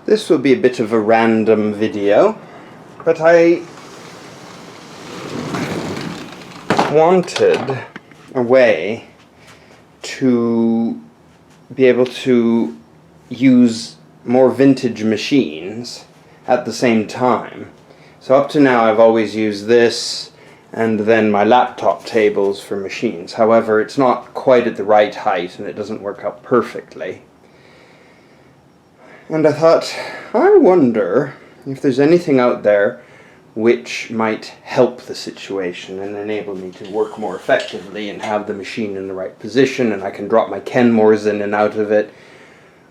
This will be a bit of a random video, but I wanted a way to be able to use more vintage machines at the same time. So up to now I've always used this and then my laptop tables for machines. However, it's not quite at the right height and it doesn't work out perfectly. And I thought, I wonder if there's anything out there which might help the situation and enable me to work more effectively and have the machine in the right position, and I can drop my Kenmores in and out of it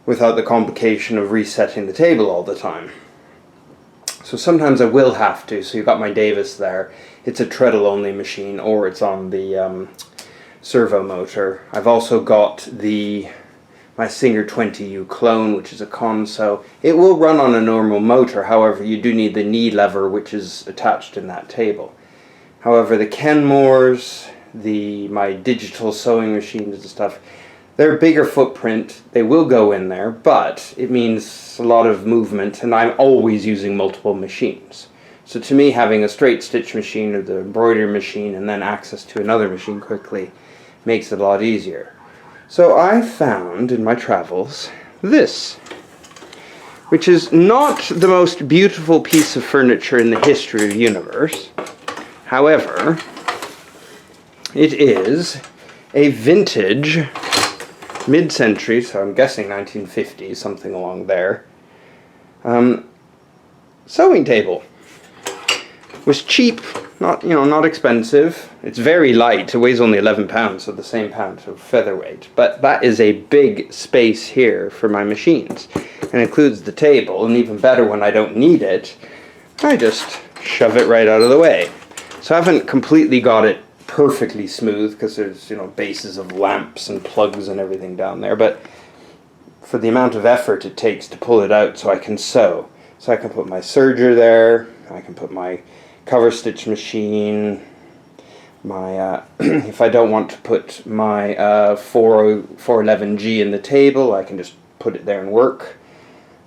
without the complication of resetting the table all the time. So sometimes I will have to. So you've got my Davis there. It's a treadle only machine, or it's on the servo motor. I've also got my Singer 20U clone, which is a Conso. It will run on a normal motor, however you do need the knee lever which is attached in that table. However, the Kenmores, my digital sewing machines and stuff, they're a bigger footprint. They will go in there, but it means a lot of movement, and I'm always using multiple machines. So to me, having a straight stitch machine or the embroidery machine and then access to another machine quickly makes it a lot easier. So I found in my travels this, which is not the most beautiful piece of furniture in the history of the universe. However, it is a vintage, mid-century, so I'm guessing 1950, something along there, sewing table. It was cheap, not expensive. It's very light. It weighs only 11 pounds, so the same pound of featherweight. But that is a big space here for my machines. And it includes the table, and even better when I don't need it, I just shove it right out of the way. So I haven't completely got it perfectly smooth because there's, bases of lamps and plugs and everything down there. But for the amount of effort it takes to pull it out so I can sew. So I can put my serger there, I can put my cover stitch machine, my if I don't want to put my 411G in the table, I can just put it there and work.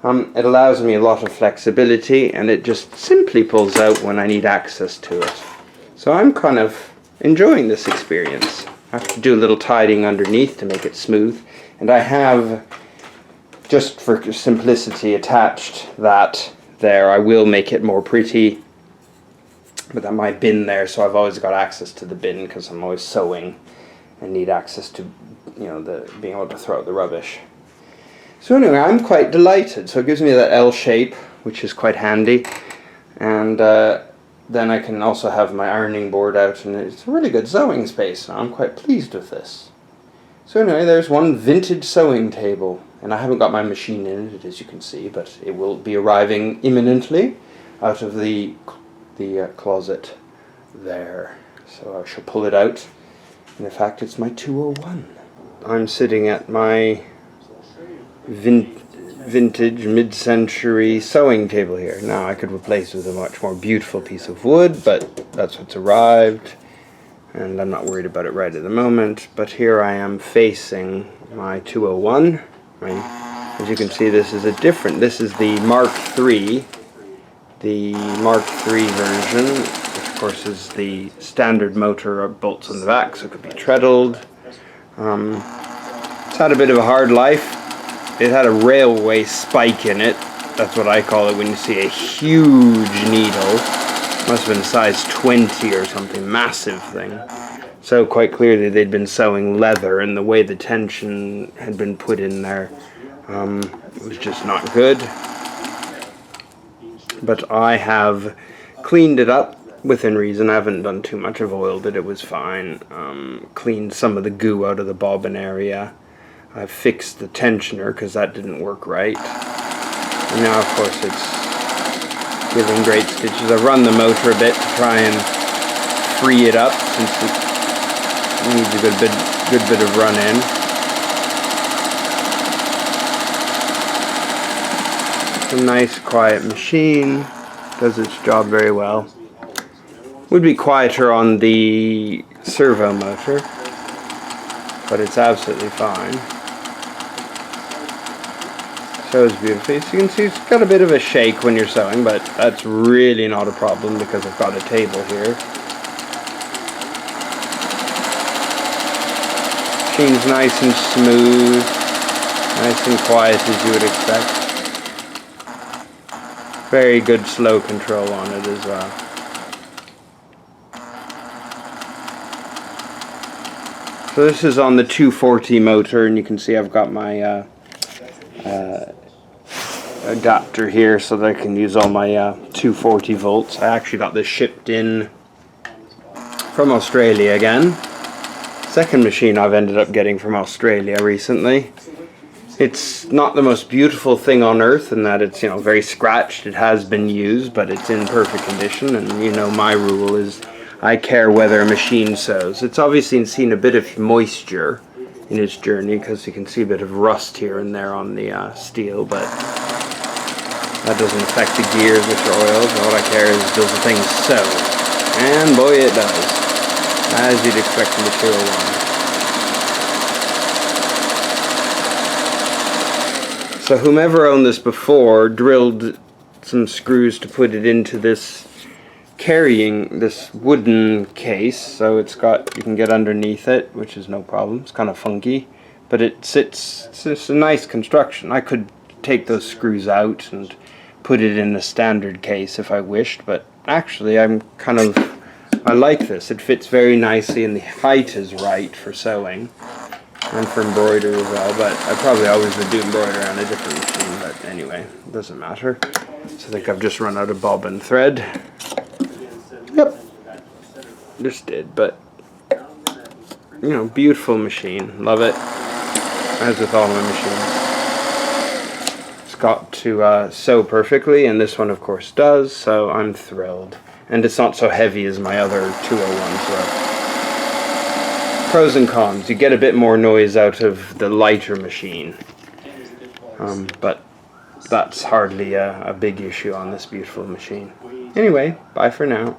It allows me a lot of flexibility, and it just simply pulls out when I need access to it. So I'm kind of enjoying this experience. I have to do a little tidying underneath to make it smooth, and I have, just for simplicity, attached that there. I will make it more pretty. But that my bin there, so I've always got access to the bin because I'm always sewing and need access to, being able to throw out the rubbish. So anyway, I'm quite delighted. So it gives me that L shape, which is quite handy, and then I can also have my ironing board out, and it's a really good sewing space. So I'm quite pleased with this. So anyway, there's one vintage sewing table, and I haven't got my machine in it, as you can see, but it will be arriving imminently out of the closet there. So I shall pull it out, and in fact it's my 201. I'm sitting at my vintage mid-century sewing table here. Now I could replace it with a much more beautiful piece of wood, but that's what's arrived, and I'm not worried about it right at the moment. But here I am facing my 201. As you can see, this is this is the Mark III. The Mark III version, which of course is the standard motor bolts on the back, so it could be treadled. It's had a bit of a hard life. It had a railway spike in it. That's what I call it when you see a huge needle. Must have been size 20 or something, massive thing. So quite clearly they'd been sewing leather, and the way the tension had been put in there was just not good. But I have cleaned it up within reason. I haven't done too much. I've oiled it. It was fine. Cleaned some of the goo out of the bobbin area. I've fixed the tensioner because that didn't work right. And now, of course, it's giving great stitches. I've run the motor a bit to try and free it up since it needs a good bit of run in. A nice quiet machine, does its job very well. Would be quieter on the servo motor, but it's absolutely fine. Sews beautifully. So you can see it's got a bit of a shake when you're sewing, but that's really not a problem because I've got a table here. Machine's nice and smooth, nice and quiet as you would expect. Very good slow control on it as well. So this is on the 240 motor, and you can see I've got my adapter here so that I can use all my 240 volts. I actually got this shipped in from Australia again. Second machine I've ended up getting from Australia recently. It's not the most beautiful thing on earth in that it's, you know, very scratched. It has been used, but it's in perfect condition, and you know my rule is I care whether a machine sews. It's obviously seen a bit of moisture in its journey because you can see a bit of rust here and there on the steel, but that doesn't affect the gears which are oiled. All I care is does the thing sew, and boy it does, as you'd expect the material one. So whomever owned this before drilled some screws to put it into this carrying this wooden case, so it's got, you can get underneath it, which is no problem. It's kind of funky, but it sits, it's a nice construction. I could take those screws out and put it in a standard case if I wished, but actually I like this. It fits very nicely and the height is right for sewing and for embroidery as well, but I probably always would do embroidery on a different machine, but anyway, it doesn't matter. So I think I've just run out of bobbin thread. Yep, just did, but you know, beautiful machine, love it, as with all my machines. It's got to sew perfectly, and this one of course does, so I'm thrilled. And it's not so heavy as my other 201s were. Pros and cons, you get a bit more noise out of the lighter machine, but that's hardly a big issue on this beautiful machine. Anyway, bye for now.